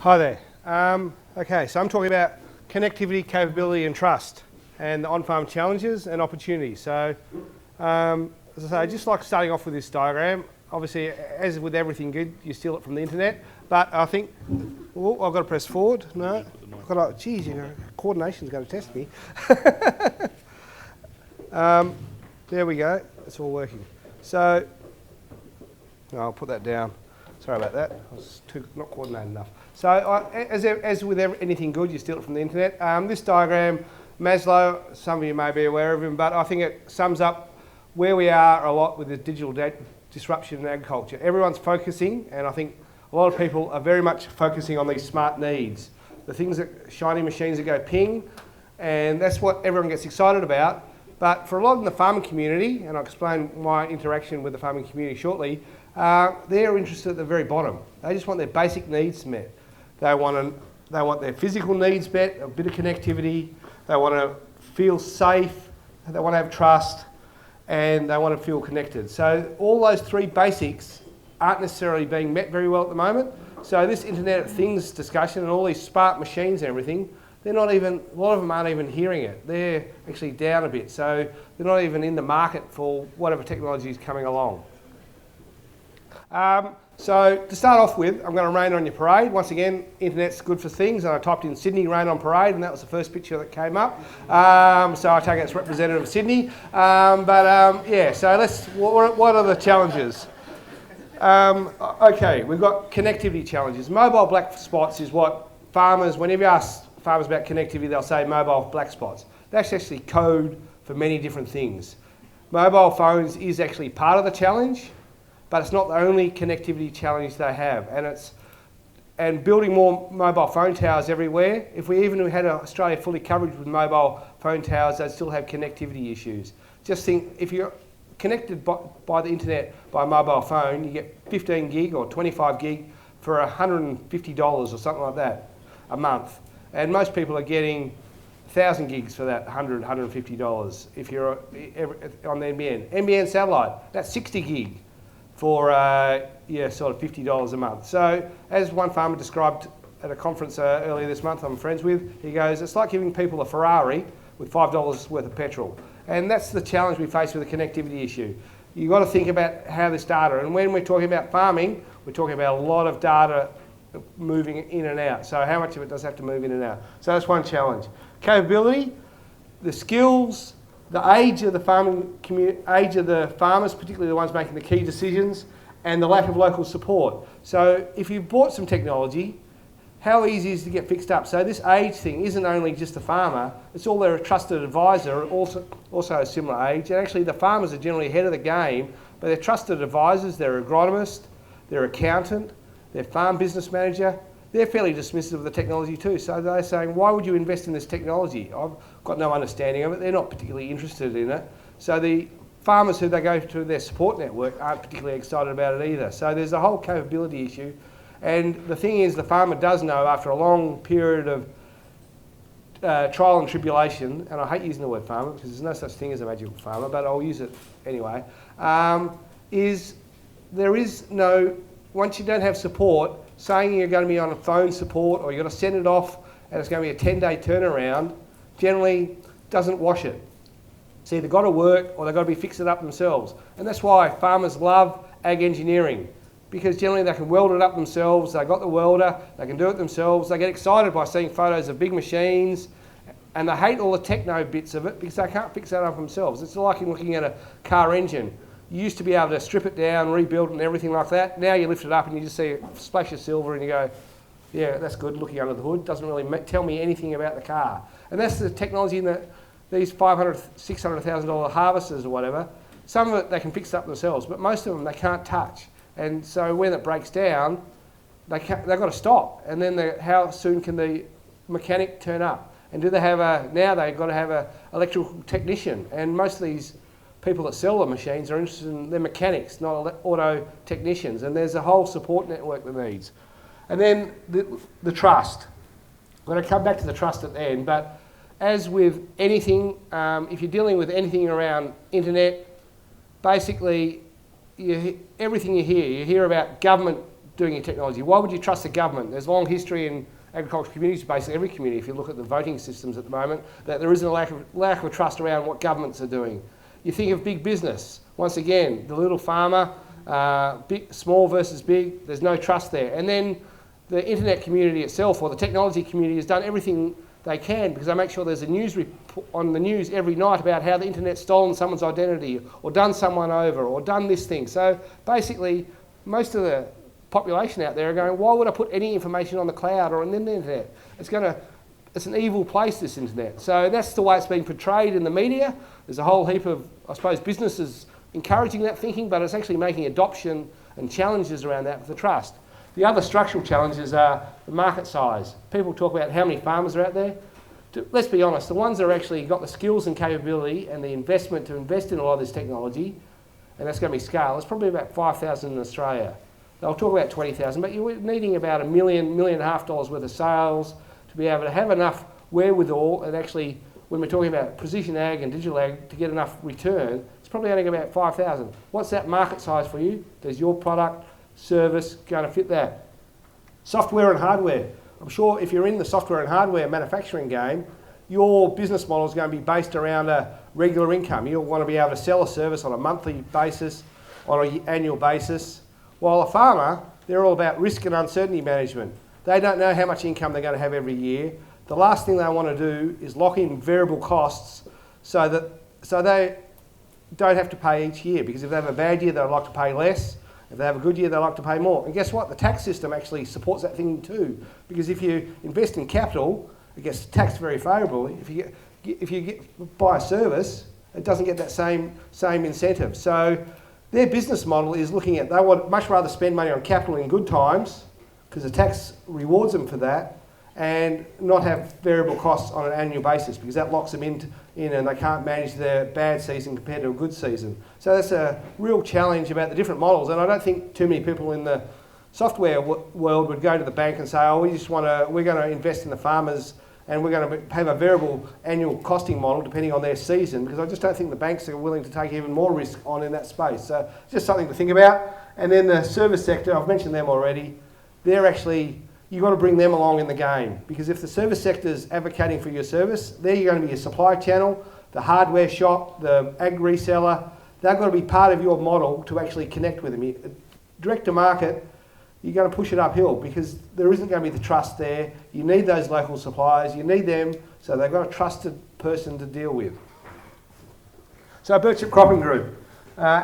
Hi there. Okay, so I'm talking about connectivity, capability and trust and the on-farm challenges and opportunities. So, as I say, I just like starting off with this diagram. Obviously, as with everything good, you steal it from the internet. But I think, oh, I've got to press forward. No, I've got to, geez, coordination's going to test me. There we go. It's all working. So, I'll put that down. Sorry about that. I was not coordinated enough. So, as with anything good, you steal it from the internet. This diagram, Maslow, some of you may be aware of him, but I think it sums up where we are a lot with the digital disruption in agriculture. Everyone's focusing, and I think a lot of people are very much focusing on these smart needs. The things that shiny machines that go ping, and that's what everyone gets excited about. But for a lot in the farming community, and I'll explain my interaction with the farming community shortly, they're interested at the very bottom. They just want their basic needs met. They want their physical needs met, a bit of connectivity. They want to feel safe. They want to have trust, and they want to feel connected. So all those three basics aren't necessarily being met very well at the moment. So this Internet of Things discussion and all these smart machines and everything, they're not even, a lot of them aren't even hearing it. They're actually down a bit. So they're not even in the market for whatever technology is coming along. So to start off with, I'm going to rain on your parade. Once again, internet's good for things, and I typed in Sydney rain on parade, and that was the first picture that came up. So I take it it's representative of Sydney. Yeah, so what are the challenges? Okay, we've got connectivity challenges. Mobile black spots is what farmers, whenever you ask farmers about connectivity, they'll say mobile black spots. That's actually code for many different things. Mobile phones is actually part of the challenge, but it's not the only connectivity challenge they have. And building more mobile phone towers everywhere, if we even had Australia fully covered with mobile phone towers, they'd still have connectivity issues. Just think, if you're connected by the internet by a mobile phone, you get 15 gig or 25 gig for $150 or something like that a month. And most people are getting 1,000 gigs for that $100, $150 if you're on the NBN. NBN satellite, that's 60 gig for sort of $50 a month. So as one farmer described at a conference earlier this month I'm friends with, he goes, it's like giving people a Ferrari with $5 worth of petrol. And that's the challenge we face with the connectivity issue. You've got to think about how this data, and when we're talking about farming, we're talking about a lot of data moving in and out. So how much of it does have to move in and out? So that's one challenge. Capability, the skills, the age of the farming community, age of the farmers, particularly the ones making the key decisions, and the lack of local support. So if you've bought some technology, how easy is it to get fixed up? So this age thing isn't only just the farmer, it's all their trusted advisor, also a similar age. And actually the farmers are generally ahead of the game, but their trusted advisors, their agronomist, their accountant, their farm business manager, they're fairly dismissive of the technology too. So they're saying, why would you invest in this technology? I've got no understanding of it. They're not particularly interested in it. So the farmers who they go to their support network aren't particularly excited about it either. So there's a whole capability issue. And the thing is, the farmer does know after a long period of trial and tribulation, and I hate using the word farmer because there's no such thing as a magical farmer, but I'll use it anyway, once you don't have support, saying you're going to be on a phone support or you're going to send it off and it's going to be a 10-day turnaround generally doesn't wash it. It's either got to work or they've got to be fixing it up themselves. And that's why farmers love ag engineering, because generally they can weld it up themselves, they've got the welder, they can do it themselves, they get excited by seeing photos of big machines, and they hate all the techno bits of it because they can't fix that up themselves. It's like in looking at a car engine. You used to be able to strip it down, rebuild it and everything like that. Now you lift it up and you just see a splash of silver and you go, yeah, that's good, looking under the hood. Doesn't really tell me anything about the car. And that's the technology in these $500,000, $600,000 harvesters or whatever. Some of it they can fix up themselves, but most of them they can't touch. And so when it breaks down, they've got to stop. And then how soon can the mechanic turn up? And do they have now they've got to have an electrical technician. And most of these people that sell the machines are interested in their mechanics, not auto technicians. And there's a whole support network that needs. And then the trust. I'm going to come back to the trust at the end, but as with anything, if you're dealing with anything around internet, basically everything you hear about government doing your technology? Why would you trust the government? There's a long history in agricultural communities, basically every community, if you look at the voting systems at the moment, that there isn't a lack of trust around what governments are doing. You think of big business. Once again, the little farmer, small versus big, there's no trust there. And then the internet community itself, or the technology community, has done everything they can because they make sure there's a news report on the news every night about how the internet's stolen someone's identity or done someone over or done this thing. So basically, most of the population out there are going, why would I put any information on the cloud or on the internet? It's an evil place, this internet. So that's the way it's being portrayed in the media. There's a whole heap of, I suppose, businesses encouraging that thinking, but it's actually making adoption and challenges around that for the trust. The other structural challenges are the market size. People talk about how many farmers are out there. Let's be honest, the ones that are actually got the skills and capability and the investment to invest in a lot of this technology, and that's going to be scale, it's probably about 5,000 in Australia. They'll talk about 20,000, but you're needing about $1 million and a half worth of sales to be able to have enough wherewithal and actually, when we're talking about precision ag and digital ag, to get enough return, it's probably only about 5,000. What's that market size for you? Does your product, service going to fit that? Software and hardware. I'm sure if you're in the software and hardware manufacturing game, your business model is going to be based around a regular income. You'll want to be able to sell a service on a monthly basis, on an annual basis. While a farmer, they're all about risk and uncertainty management. They don't know how much income they're going to have every year. The last thing they want to do is lock in variable costs so they don't have to pay each year, because if they have a bad year, they'd like to pay less. If they have a good year, they like to pay more. And guess what? The tax system actually supports that thing too. Because if you invest in capital, it gets taxed very favourably. If you buy a service, it doesn't get that same incentive. So their business model is looking at, they would much rather spend money on capital in good times, because the tax rewards them for that, and not have variable costs on an annual basis, because that locks them in and they can't manage their bad season compared to a good season. So that's a real challenge about the different models, and I don't think too many people in the software world would go to the bank and say, oh, we're going to invest in the farmers and we're going to have a variable annual costing model depending on their season, because I just don't think the banks are willing to take even more risk on in that space. So just something to think about. And then the service sector, I've mentioned them already, they're actually, you've got to bring them along in the game, because if the service sector is advocating for your service, they're going to be your supply channel, the hardware shop, the ag reseller. They've got to be part of your model to actually connect with them. Direct to market, you're going to push it uphill because there isn't going to be the trust there. You need those local suppliers, you need them, so they've got a trusted person to deal with. So Birchip Cropping Group,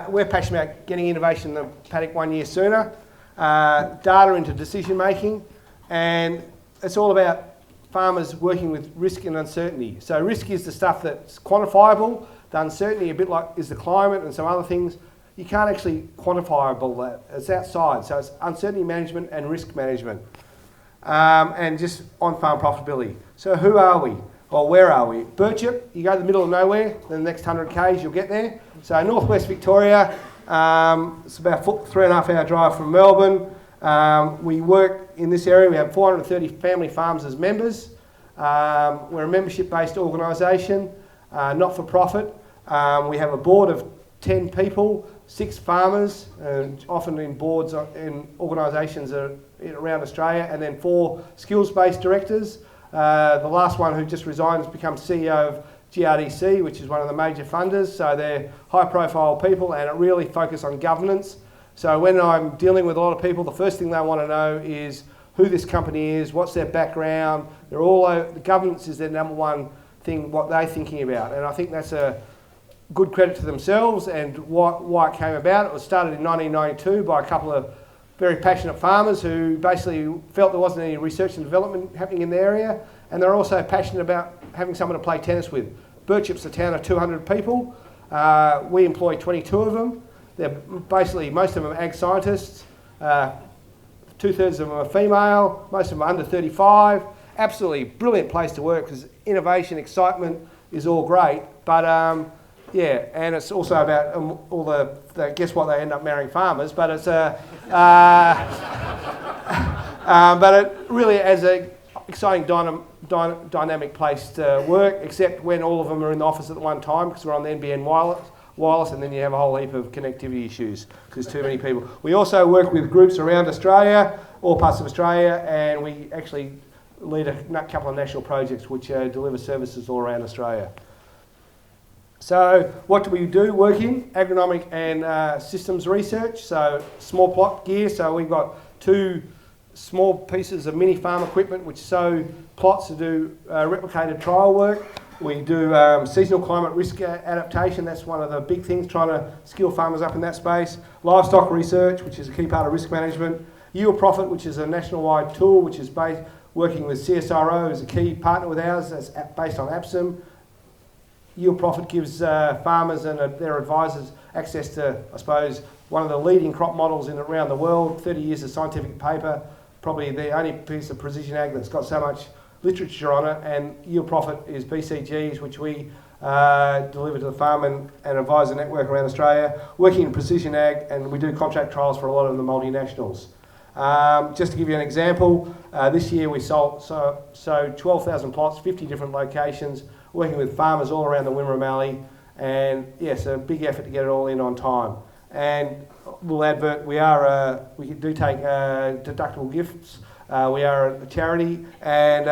we're passionate about getting innovation in the paddock 1 year sooner, data into decision making, and it's all about farmers working with risk and uncertainty. So risk is the stuff that's quantifiable, the uncertainty a bit like is the climate and some other things. You can't actually quantifiable that. It's outside, so it's uncertainty management and risk management. And just on-farm profitability. So who are we? Well, where are we? Birchip, you go to the middle of nowhere, then the next 100 k's you'll get there. So northwest Victoria, it's about 3.5 hour drive from Melbourne. We work in this area, we have 430 family farms as members. We're a membership-based organisation, not-for-profit. We have a board of 10 people, 6 farmers, and often in boards in organisations around Australia, and then 4 skills-based directors. The last one who just resigned has become CEO of GRDC, which is one of the major funders, so they're high-profile people and it really focus on governance. So when I'm dealing with a lot of people, the first thing they want to know is who this company is, what's their background. The governance is their number one thing, what they're thinking about, and I think that's a good credit to themselves and why it came about. It was started in 1992 by a couple of very passionate farmers who basically felt there wasn't any research and development happening in the area, and they're also passionate about having someone to play tennis with. Birchip's a town of 200 people. We employ 22 of them. They're basically, most of them are ag scientists. 2/3 of them are female. Most of them are under 35. Absolutely brilliant place to work because innovation, excitement is all great, but yeah, and it's also about all the guess what, they end up marrying farmers, but it's but it really is an exciting dynamic place to work, except when all of them are in the office at the one time because we're on the NBN wireless, and then you have a whole heap of connectivity issues because too many people. We also work with groups around Australia, all parts of Australia, and we actually lead a couple of national projects which deliver services all around Australia. So what do we do? Work in agronomic and systems research, so small plot gear. So we've got 2 small pieces of mini farm equipment which sow plots to do replicated trial work. We do seasonal climate risk adaptation. That's one of the big things, trying to skill farmers up in that space. Livestock research, which is a key part of risk management. Yield profit, which is a national-wide tool, which is based working with CSRO as a key partner with ours. That's based on APSIM. Yield profit gives farmers and their advisors access to, I suppose, one of the leading crop models around the world, 30 years of scientific paper, probably the only piece of precision ag that's got so much literature on it, and yield profit is BCGs, which we deliver to the farm and advisor network around Australia, working in precision ag, and we do contract trials for a lot of the multinationals. Just to give you an example, this year we sold 12,000 plots, 50 different locations, working with farmers all around the Wimmera Valley, and yes, a big effort to get it all in on time. And we'll advert, we do take deductible gifts. We are a charity, and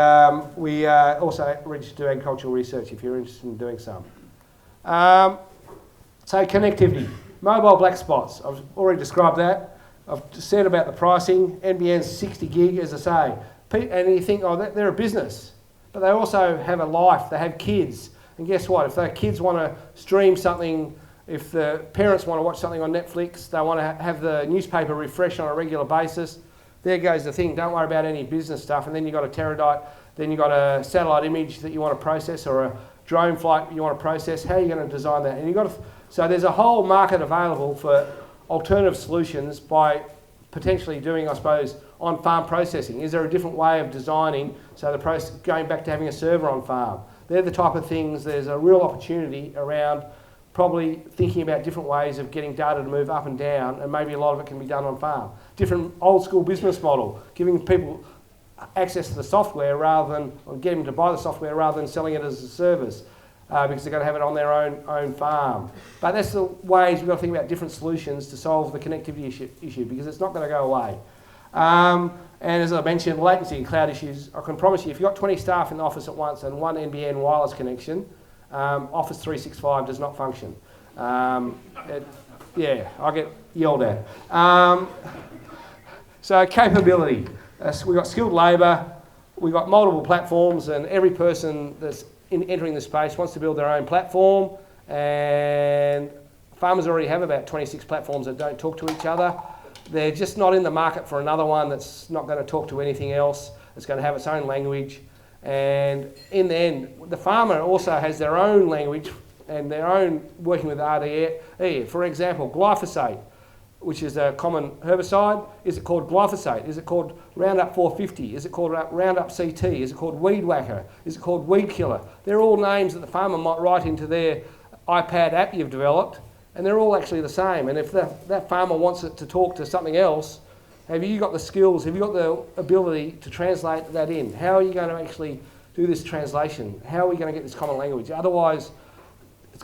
we also register to do agricultural research if you're interested in doing some. So connectivity, mobile black spots. I've already described that. I've said about the pricing. NBN's 60 gig, as I say. And you think, oh, they're a business, but they also have a life. They have kids, and guess what? If their kids want to stream something, if the parents want to watch something on Netflix, they want to have the newspaper refresh on a regular basis. There goes the thing. Don't worry about any business stuff. And then you've got a terabyte, then you've got a satellite image that you want to process, or a drone flight you want to process. How are you going to design that? And you've got to, so there's a whole market available for alternative solutions by potentially doing, I suppose, on-farm processing. Is there a different way of designing, so the process, going back to having a server on farm? They're the type of things, there's a real opportunity around probably thinking about different ways of getting data to move up and down, and maybe a lot of it can be done on farm. Different old school business model, giving people access to the software rather than, or getting them to buy the software rather than selling it as a service, because they're going to have it on their own farm. But that's the ways we've got to think about different solutions to solve the connectivity issue, because it's not going to go away. And as I mentioned, latency and cloud issues, I can promise you, if you've got 20 staff in the office at once and one NBN wireless connection, Office 365 does not function. Yeah, I get yelled at. So capability. We've got skilled labour, we've got multiple platforms, and every person that's entering the space wants to build their own platform, and farmers already have about 26 platforms that don't talk to each other. They're just not in the market for another one that's not going to talk to anything else. It's going to have its own language. And in the end, the farmer also has their own language and their own working with RDE. For example, glyphosate, which is a common herbicide. Is it called glyphosate? Is it called Roundup 450? Is it called Roundup CT? Is it called Weed Whacker? Is it called Weed Killer? They're all names that the farmer might write into their iPad app you've developed, and they're all actually the same. And if that farmer wants it to talk to something else, have you got the skills, have you got the ability to translate that in? How are you going to actually do this translation? How are we going to get this common language? Otherwise,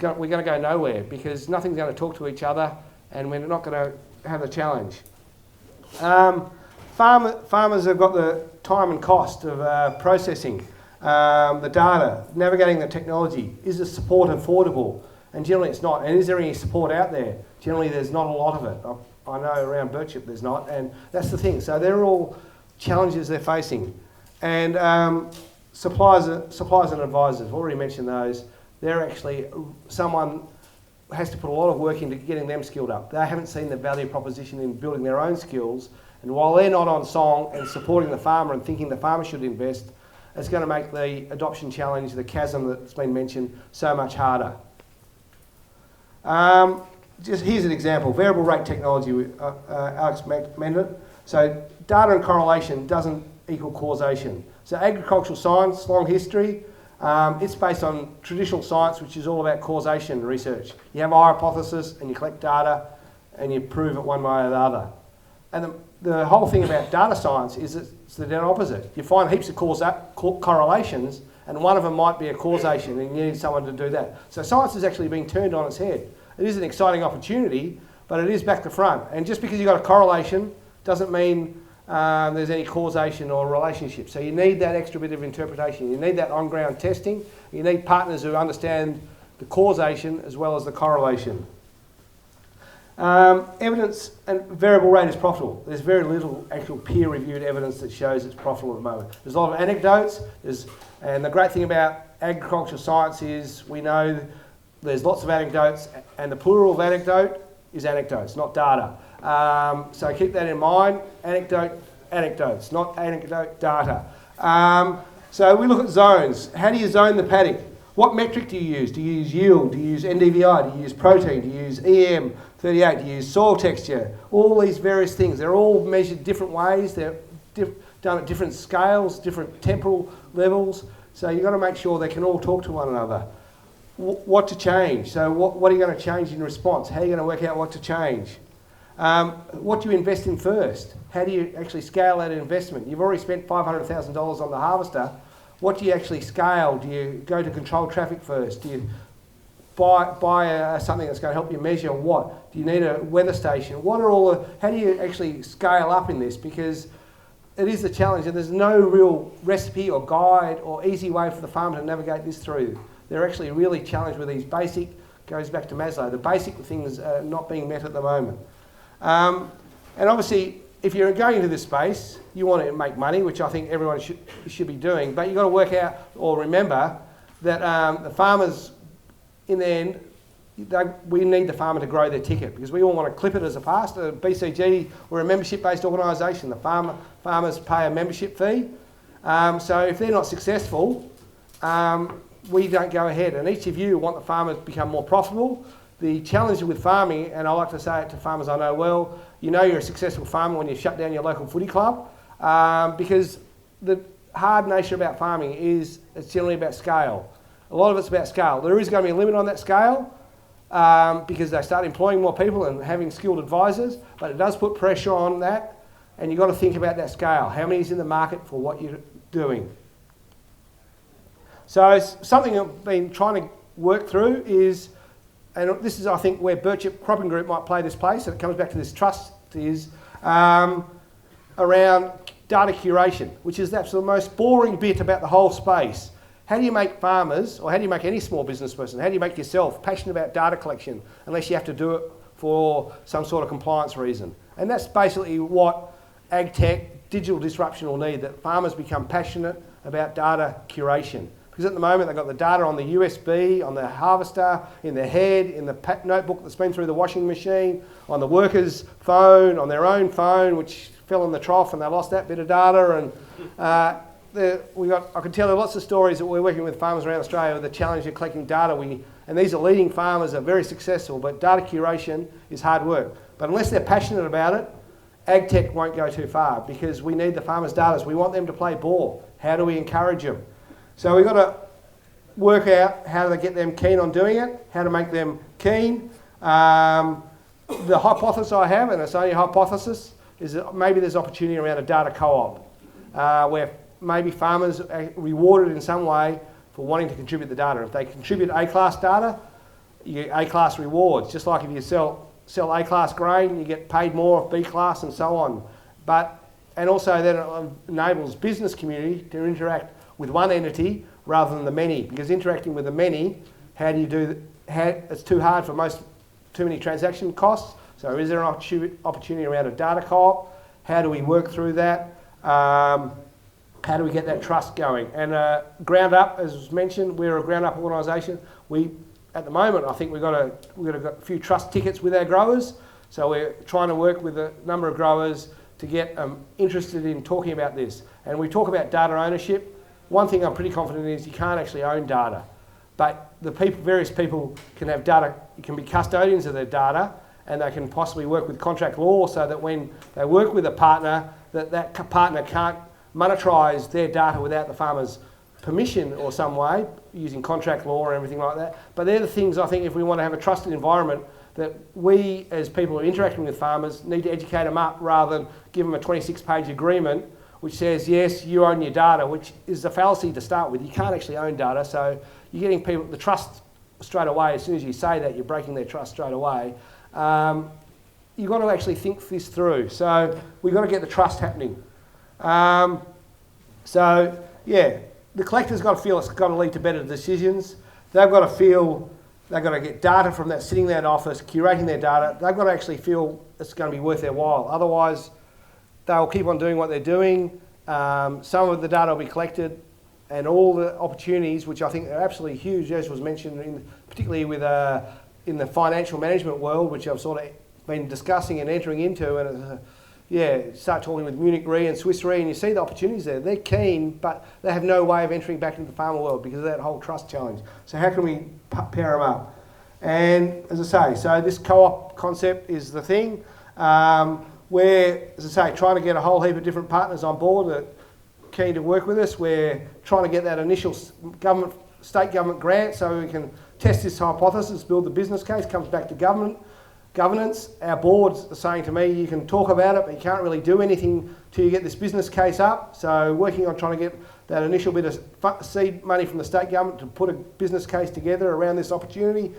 we're going to go nowhere, because nothing's going to talk to each other, and we're not going to have a challenge. Farmers have got the time and cost of processing the data, navigating the technology. Is the support affordable? And generally it's not. And is there any support out there? Generally there's not a lot of it. I know around Birchip there's not, and that's the thing. So they're all challenges they're facing. And suppliers and advisors, I've already mentioned those. They're actually, someone has to put a lot of work into getting them skilled up. They haven't seen the value proposition in building their own skills, and while they're not on song and supporting the farmer and thinking the farmer should invest, it's going to make the adoption challenge, the chasm that's been mentioned, so much harder. Just here's an example, variable rate technology, Alex mentioned it. So data and correlation doesn't equal causation. So agricultural science, long history, it's based on traditional science, which is all about causation research. You have a hypothesis and you collect data and you prove it one way or the other. And the whole thing about data science is it's the dead opposite. You find heaps of correlations, and one of them might be a causation, and you need someone to do that. So science is actually being turned on its head. It is an exciting opportunity, but it is back to front. And just because you've got a correlation doesn't mean there's any causation or relationship. So you need that extra bit of interpretation. You need that on-ground testing. You need partners who understand the causation as well as the correlation. Evidence and variable rate is profitable. There's very little actual peer-reviewed evidence that shows it's profitable at the moment. There's a lot of anecdotes, and the great thing about agricultural science is we know there's lots of anecdotes, and the plural of anecdote is anecdotes, not data. So keep that in mind, anecdotes, not anecdote data. So we look at zones. How do you zone the paddock? What metric do you use? Do you use yield? Do you use NDVI? Do you use protein? Do you use EM38? Do you use soil texture? All these various things. They're all measured different ways. They're done at different scales, different temporal levels. So you've got to make sure they can all talk to one another. What to change? So what are you going to change in response? How are you going to work out what to change? What do you invest in first? How do you actually scale that investment? You've already spent $500,000 on the harvester. What do you actually scale? Do you go to controlled traffic first? Do you buy something that's going to help you measure what? Do you need a weather station? How do you actually scale up in this? Because it is the challenge, and there's no real recipe or guide or easy way for the farmer to navigate this through. They're actually really challenged with these basic, goes back to Maslow, the basic things are not being met at the moment. And obviously, if you're going into this space, you want to make money, which I think everyone should be doing, but you've got to work out or remember that the farmers, in the end, we need the farmer to grow their ticket, because we all want to clip it as a past. BCG, we're a membership-based organisation. The farmers pay a membership fee. So if they're not successful, we don't go ahead. And each of you want the farmers to become more profitable. The challenge with farming, and I like to say it to farmers I know well, you know you're a successful farmer when you shut down your local footy club, because the hard nature about farming is it's generally about scale. A lot of it's about scale. There is going to be a limit on that scale because they start employing more people and having skilled advisors, but it does put pressure on that, and you've got to think about that scale. How many is in the market for what you're doing? So something I've been trying to work through is, and this is I think where Birchip Cropping Group might play this place, and it comes back to this trust, is around data curation, which is that's the most boring bit about the whole space. How do you make farmers, or how do you make any small business person, how do you make yourself passionate about data collection unless you have to do it for some sort of compliance reason? And that's basically what AgTech, digital disruption will need, that farmers become passionate about data curation. Because at the moment they've got the data on the USB, on the harvester, in their head, in the notebook that's been through the washing machine, on the worker's phone, on their own phone, which fell in the trough and they lost that bit of data. And I can tell you lots of stories that we're working with farmers around Australia with the challenge of collecting data. And these are leading farmers, are very successful, but data curation is hard work. But unless they're passionate about it, AgTech won't go too far, because we need the farmers' data. We want them to play ball. How do we encourage them? So we've got to work out how to get them keen on doing it, how to make them keen. The hypothesis I have, and it's only a hypothesis, is that maybe there's opportunity around a data co-op where maybe farmers are rewarded in some way for wanting to contribute the data. If they contribute A-class data, you get A-class rewards. Just like if you sell A-class grain, you get paid more of B-class and so on. And also then it enables business community to interact with one entity rather than the many, because interacting with the many, how do you do that? It's too hard for too many transaction costs. So is there an opportunity around a data co-op? How do we work through that? How do we get that trust going? And ground up, as was mentioned, we're a ground up organisation. At the moment, I think we've got a few trust tickets with our growers. So we're trying to work with a number of growers to get interested in talking about this. And we talk about data ownership. One thing I'm pretty confident in is you can't actually own data, but various people can have data, you can be custodians of their data, and they can possibly work with contract law so that when they work with a partner, that partner can't monetize their data without the farmer's permission or some way, using contract law or everything like that. But they're the things I think if we want to have a trusted environment that we as people who are interacting with farmers need to educate them up rather than give them a 26-page agreement which says, yes, you own your data, which is a fallacy to start with. You can't actually own data, so you're getting people, the trust straight away. As soon as you say that, you're breaking their trust straight away. You've got to actually think this through. So we've got to get the trust happening. So yeah, the collector's got to feel it's got to lead to better decisions. They've got to feel they've got to get data from that, sitting in that office, curating their data. They've got to actually feel it's going to be worth their while. Otherwise, they'll keep on doing what they're doing. Some of the data will be collected, and all the opportunities, which I think are absolutely huge, as was mentioned, particularly with in the financial management world, which I've sort of been discussing and entering into, and start talking with Munich Re and Swiss Re, and you see the opportunities there. They're keen, but they have no way of entering back into the pharma world because of that whole trust challenge. So how can we pair them up? And as I say, so this co-op concept is the thing. We're, as I say, trying to get a whole heap of different partners on board that are keen to work with us. We're trying to get that initial state government grant so we can test this hypothesis, build the business case, comes back to governance. Our boards are saying to me, you can talk about it, but you can't really do anything till you get this business case up. So working on trying to get that initial bit of seed money from the state government to put a business case together around this opportunity.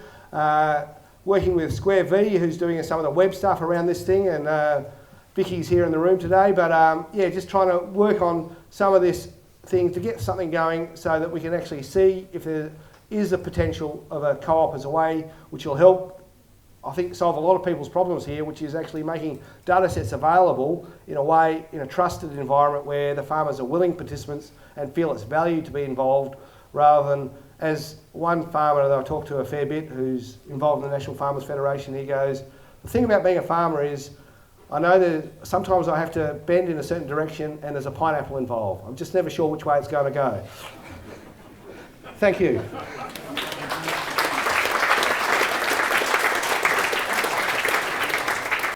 Working with Square V, who's doing some of the web stuff around this thing, and Vicky's here in the room today. But just trying to work on some of this thing to get something going so that we can actually see if there is a potential of a co-op as a way which will help, I think, solve a lot of people's problems here, which is actually making data sets available in a way, in a trusted environment where the farmers are willing participants and feel it's valued to be involved, rather than, as one farmer that I talk to a fair bit who's involved in the National Farmers Federation, he goes, the thing about being a farmer is I know that sometimes I have to bend in a certain direction and there's a pineapple involved. I'm just never sure which way it's going to go. Thank you.